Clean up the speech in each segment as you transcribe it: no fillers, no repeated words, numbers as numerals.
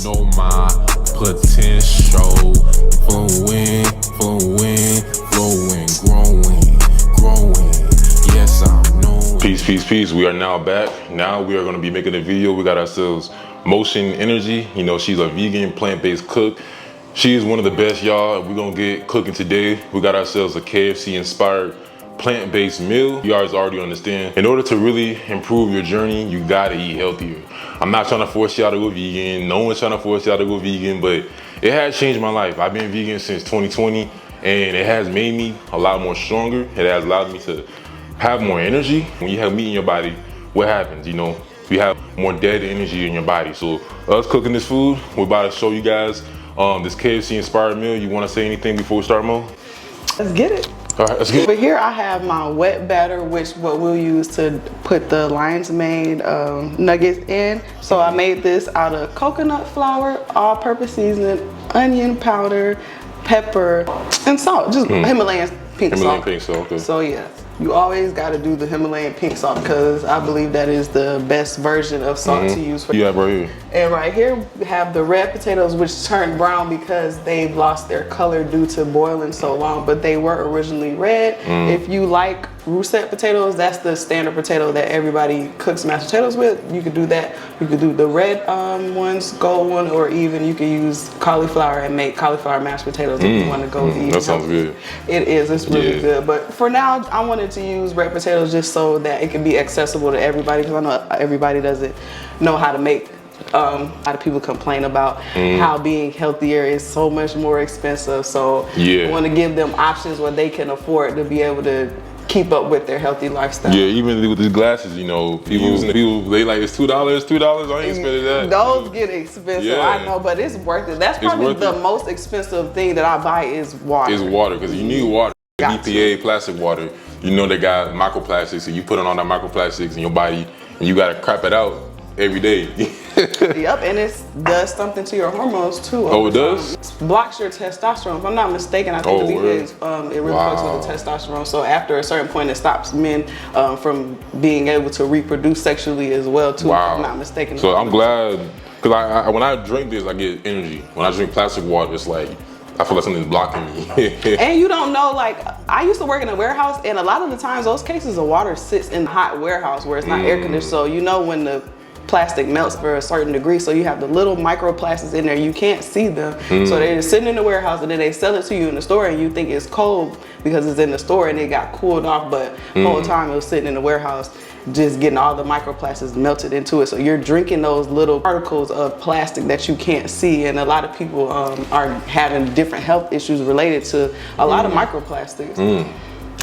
Know my potential. Flowing, flowing, flowing, growing. Yes, I'm knowing. Peace. We are now back. Now we are going to be making a video. We got ourselves Motion Energy. You know, she's a vegan, plant-based cook. She is one of the best, y'all. We're going to get cooking today. We got ourselves a KFC-inspired plant-based meal. You guys already understand. In order to really improve your journey, you gotta eat healthier. I'm not trying to force y'all to go vegan. No one's trying to force y'all to go vegan, but it has changed my life. I've been vegan since 2020, and it has made me a lot more stronger. It has allowed me to have more energy. When you have meat in your body, what happens? You know, you have more dead energy in your body. So us cooking this food, we're about to show you guys this KFC inspired meal. You want to say anything before we start, Mo? Let's get it. All right, let's get it. Over here I have my wet batter, which what we'll use to put the lion's mane nuggets in. So I made this out of coconut flour, all-purpose seasoning, onion powder, pepper, and salt. Just Himalayan pink salt. Himalayan pink salt, okay. So yeah, you always got to do the Himalayan pink salt because I believe that is the best version of salt to use for. You have right here. And right here we have the red potatoes, which turned brown because they've lost their color due to boiling so long, but they were originally red. If you like russet potatoes, that's the standard potato that everybody cooks mashed potatoes with. You could do that. You could do the red ones, gold one, or even you could use cauliflower and make cauliflower mashed potatoes if you want to go eat. That sounds good. It is. It's really good. But for now, I wanted to use red potatoes just so that it can be accessible to everybody, because I know everybody doesn't know how to make. A lot of people complain about how being healthier is so much more expensive. So I want to give them options where they can afford to be able to keep up with their healthy lifestyle. Yeah, even with these glasses, you know, people they like, it's $2, I ain't spending that. Those get expensive, I know, but it's worth it. That's probably the most expensive thing that I buy is water. It's water, because you need water. EPA plastic water, you know they got microplastics, and you put on that microplastics in your body, and you gotta crap it out every day. Yep, and it does something to your hormones too. Oh, it does? It blocks your testosterone. If I'm not mistaken, I think it really fucks with the testosterone. So after a certain point, it stops men from being able to reproduce sexually as well too. If I'm not mistaken. So I'm glad, because when I drink this, I get energy. When I drink plastic water, it's like, I feel like something's blocking me. And you don't know, like, I used to work in a warehouse, and a lot of the times those cases of water sits in the hot warehouse where it's not air conditioned. So you know when the plastic melts for a certain degree, so you have the little microplastics in there, you can't see them. So they're just sitting in the warehouse, and then they sell it to you in the store, and you think it's cold because it's in the store and it got cooled off, but the whole time it was sitting in the warehouse just getting all the microplastics melted into it. So you're drinking those little particles of plastic that you can't see, and a lot of people are having different health issues related to a lot of microplastics.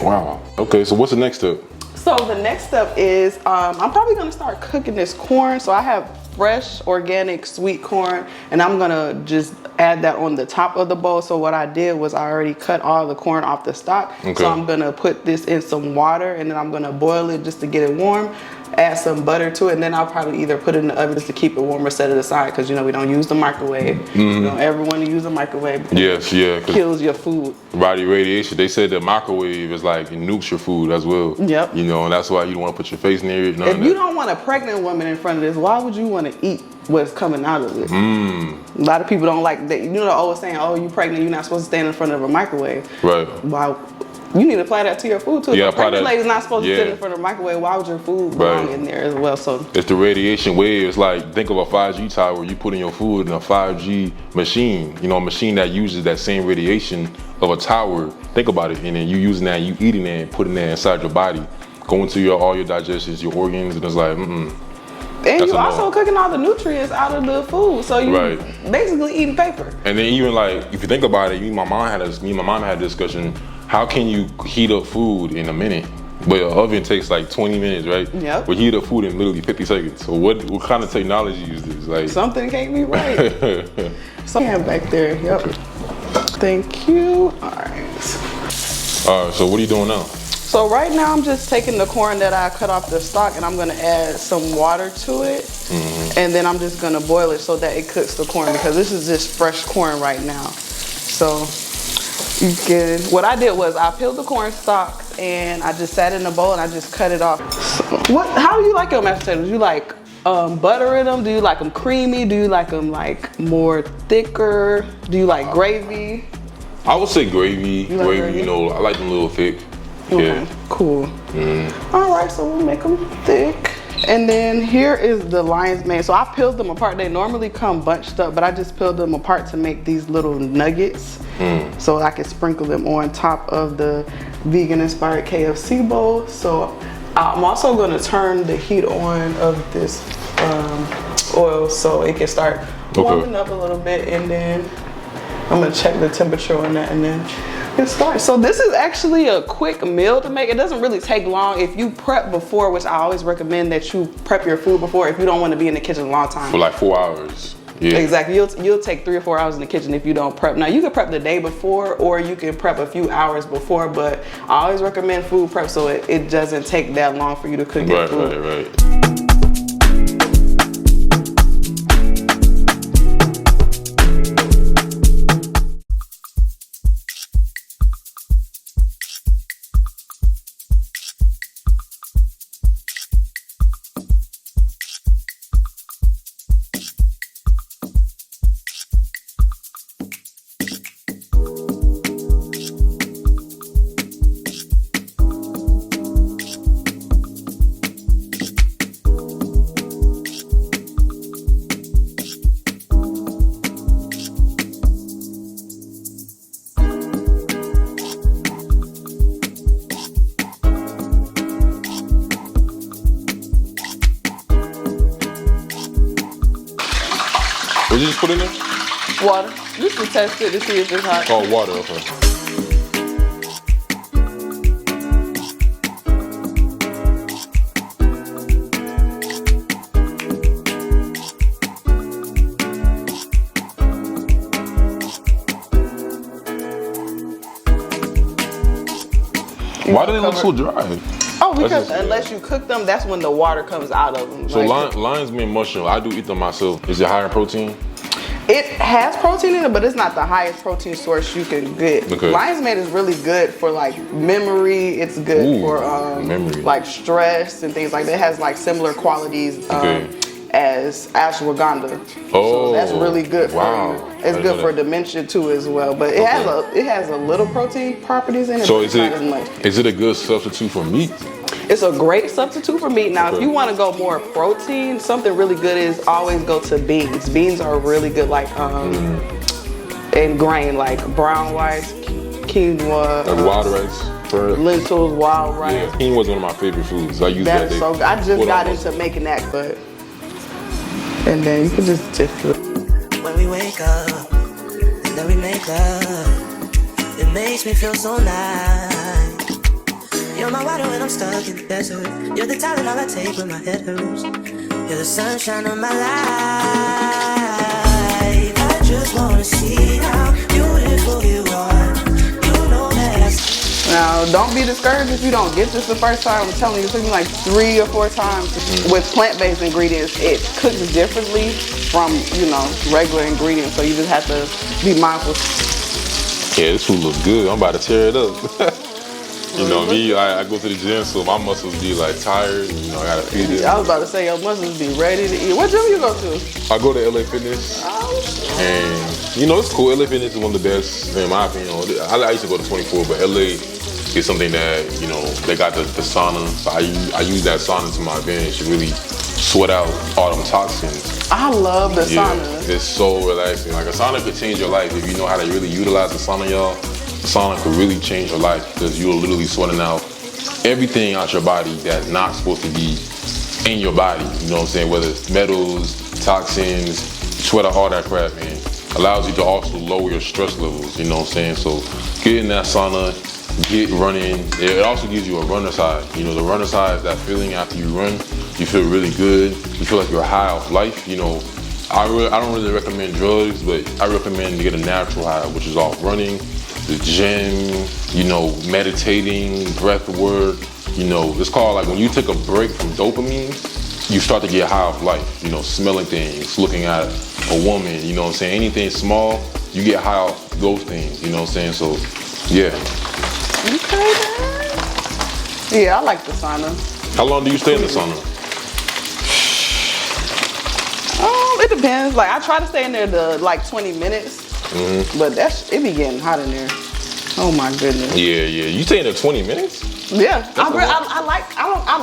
Wow. Okay, so what's the next step? So the next step is, I'm probably gonna start cooking this corn. So I have fresh, organic, sweet corn, and I'm gonna just add that on the top of the bowl. So what I did was I already cut all the corn off the stalk. So I'm gonna put this in some water, and then I'm gonna boil it just to get it warm. Add some butter to it, and then I'll probably either put it in the oven just to keep it warm or set it aside, because you know we don't use the microwave. You don't ever want to use a microwave. Yes, yeah. Kills your food. Body radiation. They said the microwave is like, it nukes your food as well. Yep. You know, and that's why you don't want to put your face near it. If you don't want a pregnant woman in front of this, why would you want to eat what's coming out of it? A lot of people don't like that. You know the old saying, oh, you pregnant, you're not supposed to stand in front of a microwave. Right. Wow. You need to apply that to your food too. Yeah, the pregnant lady's not supposed to sit in front of a microwave. Why would your food belong in there as well? So it's the radiation wave. It's like, think of a 5G tower. You put in your food in a 5G machine. You know, a machine that uses that same radiation of a tower. Think about it, and then you using that, you eating that, and putting that inside your body, going to all your digestions, your organs, and it's like, And you also cooking all the nutrients out of the food, so you basically eating paper. And then even like, if you think about it, me and my mom had a discussion. How can you heat up food in a minute? But an oven takes like 20 minutes, right? Yep. We heat up food in literally 50 seconds. So what kind of technology is this? Like, something can't be right. So back there, yep. Okay. Thank you. All right. So what are you doing now? So right now I'm just taking the corn that I cut off the stalk, and I'm gonna add some water to it. And then I'm just gonna boil it so that it cooks the corn, because this is just fresh corn right now. So what I did was I peeled the corn stalks and I just sat in a bowl and I just cut it off. So how do you like your mashed potatoes? You like buttering them? Do you like them creamy? Do you like them like more thicker? Do you like gravy? I would say gravy. You like Gravy, you know, I like them a little thick. Okay, Yeah. cool. All right, so we'll make them thick. And then here is the lion's mane. So I peeled them apart. They normally come bunched up, but I just peeled them apart to make these little nuggets. So I can sprinkle them on top of the vegan inspired KFC bowl. So I'm also gonna turn the heat on of this oil so it can start warming up a little bit, and then I'm gonna check the temperature on that and then get started. So this is actually a quick meal to make. It doesn't really take long if you prep before, which I always recommend that you prep your food before if you don't want to be in the kitchen a long time. For like 4 hours. Yeah. Exactly. You'll take 3 or 4 hours in the kitchen if you don't prep. Now you can prep the day before, or you can prep a few hours before, but I always recommend food prep so it doesn't take that long for you to cook your food. Right. What did you just put in there? Water. Just to test it to see if it's hot. Oh, water, okay. Why do they look so dry? Oh, because unless you cook them, that's when the water comes out of them. So lion's mane mushroom, I do eat them myself. Is it higher in protein? It has protein in it, but it's not the highest protein source you can get. Okay. Lion's mane is really good for like memory. It's good for memory, like stress and things like that. It has like similar qualities as ashwagandha. Oh, so that's really good for you. It's good for dementia too as well. But it has a little protein properties in it. So but not as much. is it a good substitute for meat? It's a great substitute for meat. Now, if you want to go more protein, something really good is always go to beans. Beans are really good, like in grain, like brown rice, quinoa, Like wild rice, lentils, wild rice. Yeah, quinoa was one of my favorite foods. I use that. So I just got into making that, but and then you can just tip it. When we wake up and then we make love, it makes me feel so nice. You're my water when I'm stuck in the desert. You're the talent all I take when my head hurts. You're the sunshine of my life. I just wanna see how beautiful you are. You know that Now, don't be discouraged if you don't get this the first time. I'm telling you, it took me like 3 or 4 times. With plant-based ingredients, it cooks differently from, regular ingredients. So you just have to be mindful. Yeah, this food looks good. I'm about to tear it up. You know me, I go to the gym, so my muscles be like tired. I gotta feed it. I was about to say your muscles be ready to eat. What gym you go to? I go to LA Fitness, and it's cool. LA Fitness is one of the best, in my opinion. I used to go to 24, but LA is something that they got the sauna. So I use that sauna to my advantage to really sweat out all them toxins. I love the sauna. It's so relaxing. Like a sauna could change your life if you know how to really utilize the sauna, y'all. The sauna could really change your life because you're literally sweating out everything out your body that's not supposed to be in your body. You know what I'm saying? Whether it's metals, toxins, sweat out all that crap, man. Allows you to also lower your stress levels. You know what I'm saying? So get in that sauna, get running. It also gives you a runner's high. The runner's high is that feeling after you run. You feel really good. You feel like you're high off life. I don't really recommend drugs, but I recommend to get a natural high, which is off running, the gym, meditating, breath work. It's called like when you take a break from dopamine, you start to get high off life. Smelling things, looking at a woman, anything small, you get high off those things, So, yeah. Okay, then. Yeah, I like the sauna. How long do you stay in the sauna? It depends. Like I try to stay in there to like 20 minutes, but it be getting hot in there. Oh my goodness. Yeah. You stay in there 20 minutes? Yeah. I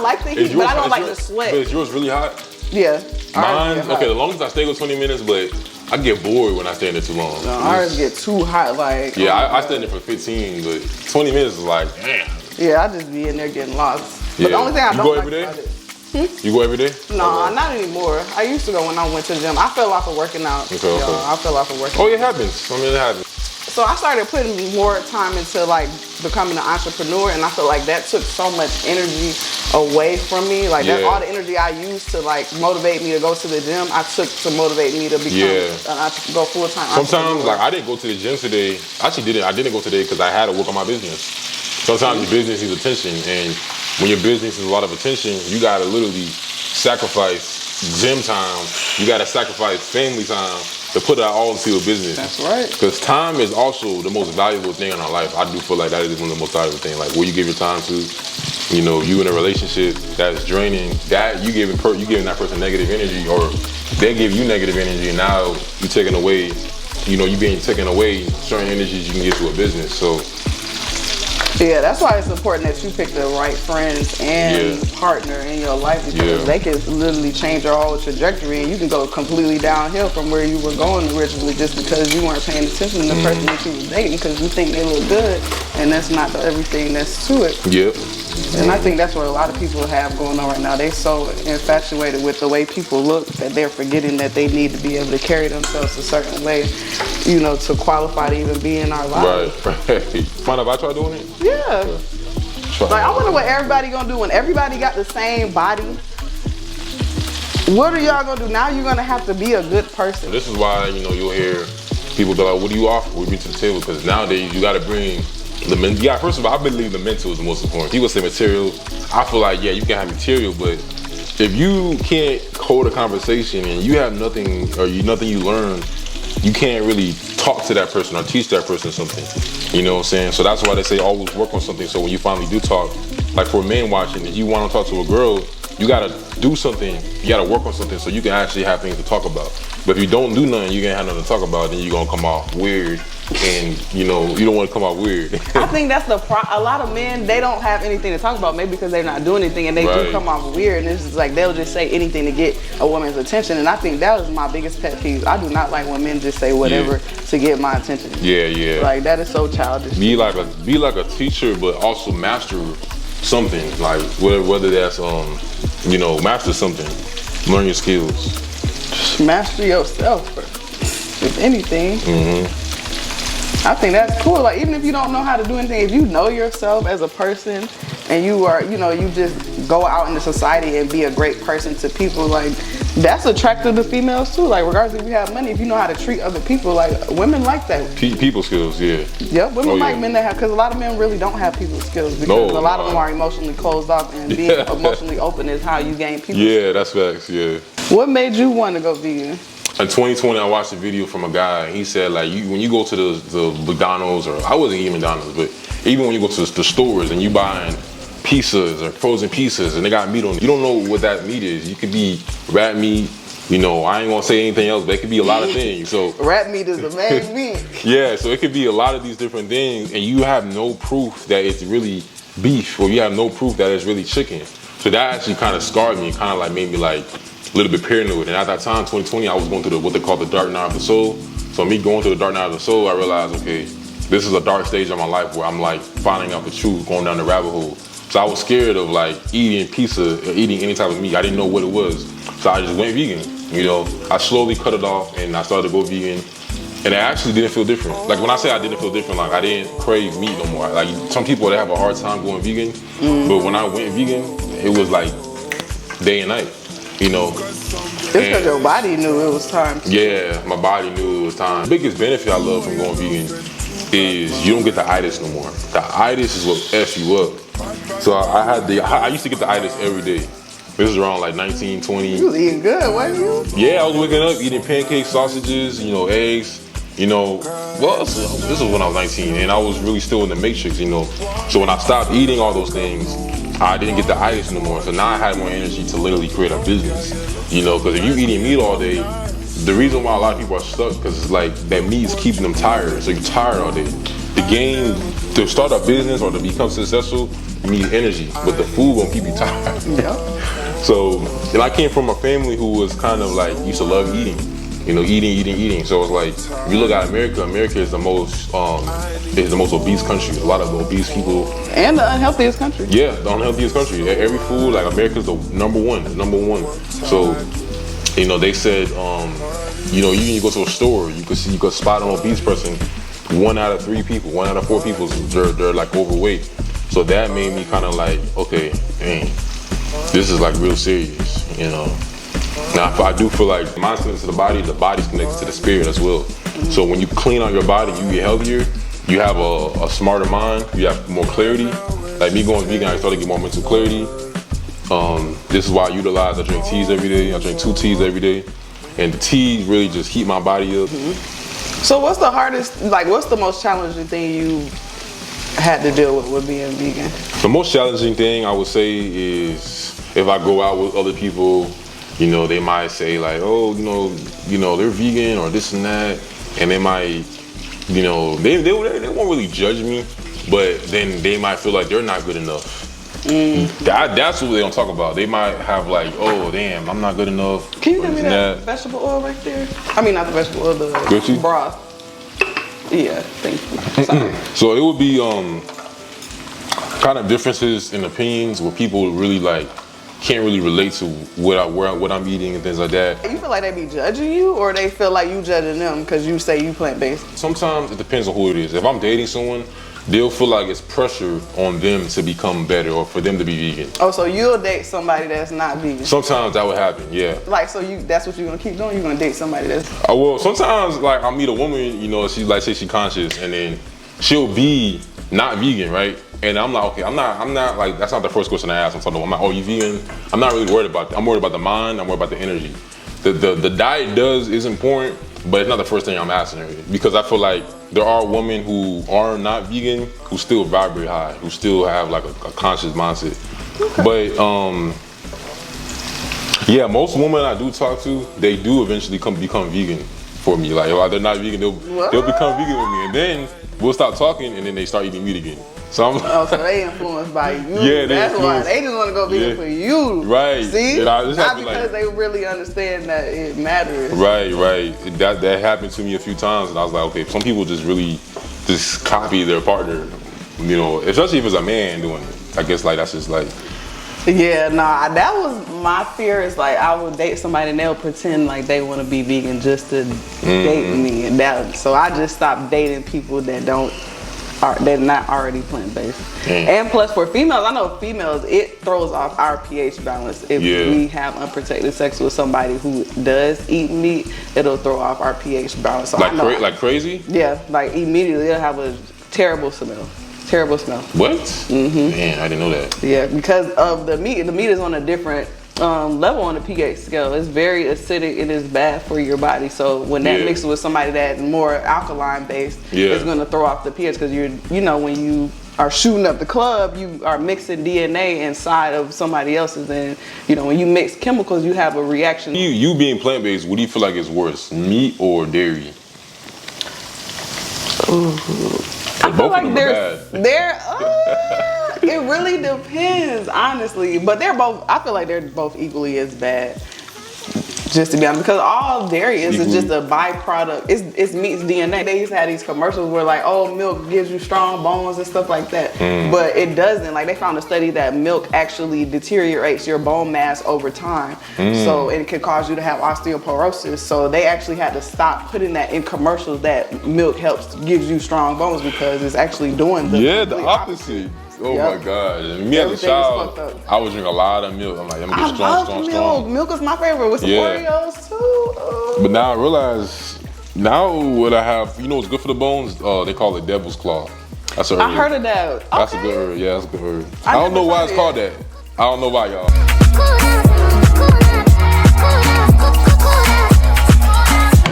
like the heat, but I don't like the sweat. But is yours really hot? Yeah. Mine, okay, the longest I stay with 20 minutes, but I get bored when I stay in there too long. No, ours get too hot, like. Yeah, I stay in there for 15, but 20 minutes is like, damn. Yeah, I just be in there getting lost. But Yeah. the only thing I You don't go like every day? about it. You go every day? No, not anymore. I used to go when I went to the gym. I fell off of working out. Okay. I fell off of working Oh, out. it happens. I mean, it happens. So I started putting more time into like becoming an entrepreneur, and I feel like that took so much energy away from me. Like that's all the energy I used to like motivate me to go to the gym, I took to motivate me to become go full time. Sometimes like I didn't go to the gym today. Actually, I didn't go today because I had to work on my business. Sometimes your business needs attention, and when your business is a lot of attention, you gotta literally sacrifice gym time. You gotta sacrifice family time to put that all into your business. That's right. Because time is also the most valuable thing in our life. I do feel like that is one of the most valuable things. Like where you give your time to, you know, you in a relationship that's draining, that you giving that person negative energy, or they give you negative energy, and now you taking away, you know, you being taken away certain energies you can get to a business. So. Yeah, that's why it's important that you pick the right friends and partner in your life, because they can literally change your whole trajectory, and you can go completely downhill from where you were going originally just because you weren't paying attention to the person that you were dating because you think they look good, and that's not everything that's to it. Yep. And I think that's what a lot of people have going on right now. They're so infatuated with the way people look that they're forgetting that they need to be able to carry themselves a certain way, you know, to qualify to even be in our lives. Right. Mind if I try doing it? Yeah. Like, I wonder what everybody gonna do when everybody got the same body. What are y'all gonna do? Now you're gonna have to be a good person. This is why, you know, you'll hear people be like, what do you offer? What do you bring to the table? Because nowadays you gotta bring first of all, I believe the mental is the most important. People say material. I feel like, yeah, you can have material, but if you can't hold a conversation and you have nothing, or nothing you learn, you can't really talk to that person or teach that person something. You know what I'm saying? So that's why they say always work on something. So when you finally do talk, like for men watching, if you want to talk to a girl, you gotta do something. You gotta work on something so you can actually have things to talk about. But if you don't do nothing, you can't have nothing to talk about. Then you're gonna come off weird, and you know you don't want to come off weird. I think that's a lot of men, they don't have anything to talk about, maybe because they're not doing anything, and they do come off weird, and it's just like they'll just say anything to get a woman's attention. And I think that is my biggest pet peeve. I do not like when men just say whatever to get my attention. Yeah. Like that is so childish. Be like a teacher, but also master something. Like whether that's you know, master something. Learn your skills. Master yourself, if anything. I think that's cool. Like, even if you don't know how to do anything, if you know yourself as a person and you are, you know, you just go out into society and be a great person to people, like, that's attractive to females too. Like, regardless if you have money, if you know how to treat other people, like, women like that. People skills, yeah. Yep, women like men that have, because a lot of men really don't have people skills, because a lot of them are emotionally closed off, and being emotionally open is how you gain people. Yeah, that's facts, yeah. What made you want to go vegan? In 2020, I watched a video from a guy. He said, like, when you go to the McDonald's, or I wasn't eating McDonald's, but even when you go to the stores and you buying pizzas or frozen pizzas and they got meat on it, you don't know what that meat is. You could be rat meat, you know, I ain't gonna say anything else, but it could be a lot of things. So rat meat is the main meat. Yeah, so it could be a lot of these different things, and you have no proof that it's really beef, or you have no proof that it's really chicken. So that actually kind of scarred me, kind of like made me like a little bit paranoid. And at that time, 2020, I was going through what they call the dark night of the soul. So me going through the dark night of the soul, I realized, okay, this is a dark stage of my life where I'm like finding out the truth, going down the rabbit hole. So I was scared of like eating pizza or eating any type of meat. I didn't know what it was. So I just went vegan. You know, I slowly cut it off and I started to go vegan. And it actually didn't feel different. Like when I say I didn't feel different, like I didn't crave meat no more. Like some people, they have a hard time going vegan. But when I went vegan, it was like day and night. You know, it's because your body knew it was time. Yeah, my body knew it was time. The biggest benefit I love from going vegan is you don't get the itis no more. The itis is what F you up. So I used to get the itis every day. This was around like 19, 20. You was eating good, wasn't you? Yeah, I was waking up eating pancakes, sausages, you know, eggs. You know, well, this was when I was 19, and I was really still in the matrix, you know. So when I stopped eating all those things, I didn't get the itis no more. So now I had more energy to literally create a business, you know, because if you're eating meat all day, the reason why a lot of people are stuck because it's like that meat is keeping them tired. So you're tired all day. The game to start a business or to become successful, you need energy, but the food won't keep you tired. Yeah. So, and I came from a family who was kind of like used to love eating. You know, eating. So it's like, if you look at America, America is the most obese country. A lot of obese people. And the unhealthiest country. Yeah, the unhealthiest country. Every food, like America's the number one. So, you know, they said, you know, you go to a store, you could spot an obese person. 1 out of 3 people, 1 out of 4 people, they're like overweight. So that made me kind of like, okay, dang, this is like real serious, you know. Now, I do feel like the mind's connected to the body's connected to the spirit as well. So when you clean out your body, you get healthier, you have a smarter mind, you have more clarity. Like me going vegan, I started to get more mental clarity. This is why I drink teas every day. I drink 2 teas every day. And the teas really just heat my body up. So what's the hardest, like what's the most challenging thing you had to deal with being vegan? The most challenging thing I would say is if I go out with other people, you know, they might say like, oh, you know, they're vegan or this and that, and they might, you know, they won't really judge me, but then they might feel like they're not good enough. That's what they don't talk about. They might have like, oh damn, I'm not good enough. Can you give me that vegetable oil right there? I mean, not the vegetable oil, the broth. Yeah, thank you. Sorry. So it would be kind of differences in opinions where people really like can't really relate to what I'm eating and things like that. You feel like they be judging you, or they feel like you judging them because you say you plant-based? Sometimes it depends on who it is. If I'm dating someone, they'll feel like it's pressure on them to become better or for them to be vegan. Oh, so you'll date somebody that's not vegan? Sometimes that would happen, yeah. Like, so that's what you're gonna keep doing? You're gonna date somebody that's... Well, sometimes like I'll meet a woman, you know, she like say she's conscious, and then she'll be not vegan, right? And I'm like, okay, I'm not like, that's not the first question I ask. I'm like, oh, you vegan? I'm not really worried about that. I'm worried about the mind, I'm worried about the energy. The diet is important, but it's not the first thing I'm asking her, because I feel like there are women who are not vegan who still vibrate high, who still have like a conscious mindset. Okay. But yeah, most women I do talk to, they do eventually become vegan for me. Like, if they're not vegan, they'll become vegan with me, and then we'll stop talking, and then they start eating meat again. So I'm like, so they influenced by you. Yeah, that's why they just want to go vegan for you. Right. See, not because like, they really understand that it matters. Right. That happened to me a few times, and I was like, okay, some people just really just copy their partner, you know, especially if it's a man doing it. I guess like that's just like. Yeah, nah, that was my fear, is like I would date somebody and they'll pretend like they want to be vegan just to date me, and so I just stopped dating people that they're not already plant-based. And plus for females, I know females, it throws off our pH balance. If we have unprotected sex with somebody who does eat meat, it'll throw off our pH balance. So like crazy? Yeah, like immediately it'll have a terrible smell. Terrible smell. What? Man, I didn't know that. Yeah, because of the meat. The meat is on a different level on the pH scale. It's very acidic. It is bad for your body. So when that mixes with somebody that's more alkaline based, it's going to throw off the pH, because you know, when you are shooting up the club, you are mixing DNA inside of somebody else's, and you know, when you mix chemicals, you have a reaction. You being plant-based, what do you feel like is worse, meat or dairy? Ooh. I feel like it really depends, honestly. But I feel like they're both equally as bad, just to be honest, because all dairy is just a byproduct. It's meat's DNA. They used to have these commercials where like, oh, milk gives you strong bones and stuff like that. But it doesn't. Like, they found a study that milk actually deteriorates your bone mass over time. So it can cause you to have osteoporosis. So they actually had to stop putting that in commercials that milk gives you strong bones, because it's actually doing the opposite. Oh my God. Me as a child, I would drink a lot of milk. I'm like, I'm gonna get strong. Milk is my favorite, with some Oreos too. But now I realize, what I have, you know what's good for the bones? They call it devil's claw. That's a herb. I heard of that. That's a good herb. Yeah, that's a good herb. I don't know why it's called that. I don't know why, y'all.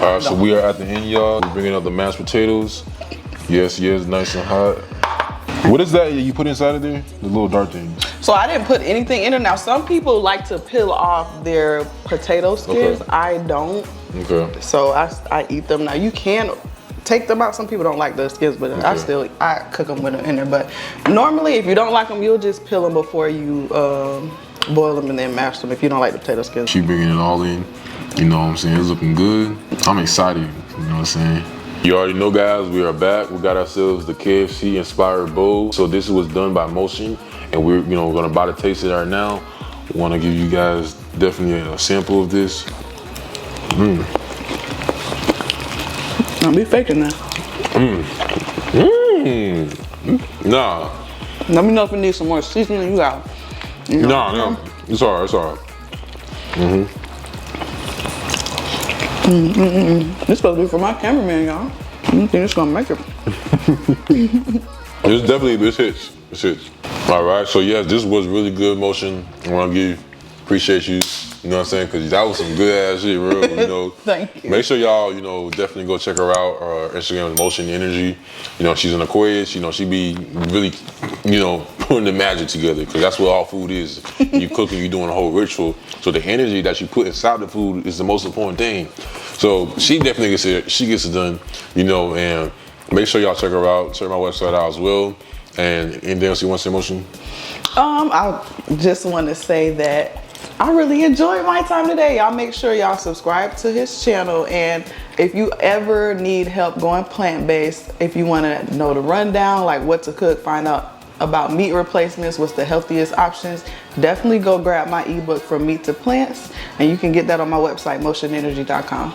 All right, so we are at the end, y'all. We're bringing up the mashed potatoes. Yes, nice and hot. What is that you put inside of there? The little dark things. So I didn't put anything in it. Now some people like to peel off their potato skins. Okay. I don't. Okay. So I eat them. Now you can take them out. Some people don't like the skins, but I cook them with them in there. But normally if you don't like them, you'll just peel them before you boil them and then mash them if you don't like the potato skins. She bringing it all in. You know what I'm saying? It's looking good. I'm excited. You know what I'm saying? You already know, guys, we are back. We got ourselves the KFC-Inspired bowl. So this was done by Motion, and we're gonna buy to taste it right now. Want to give you guys definitely a sample of this. Don't be faking that. Nah. Let me know if you need some more seasoning. You got. No. It's all right. It's all right. This supposed to be for my cameraman, y'all. I don't think it's gonna make it. This hits. This hits. All right. So yes, this was really good, Motion. I want to appreciate you. You know what I'm saying? Because that was some good ass shit, real. You know. Thank you. Make sure y'all, definitely go check her out. Her Instagram is Motion Energy. You know, she's an Aquarius. She be really, putting the magic together. Because that's what all food is. When you cooking, you doing a whole ritual. So the energy that you put inside the food is the most important thing. So she definitely gets it. She gets it done. And make sure y'all check her out. Check my website out as well. And anything else you want to say, Motion? I just want to say that I really enjoyed my time today. Y'all make sure y'all subscribe to his channel, and if you ever need help going plant-based, if you want to know the rundown, like what to cook, find out about meat replacements, what's the healthiest options, definitely go grab my ebook From Meat to Plants, and you can get that on my website, motionenergy.com.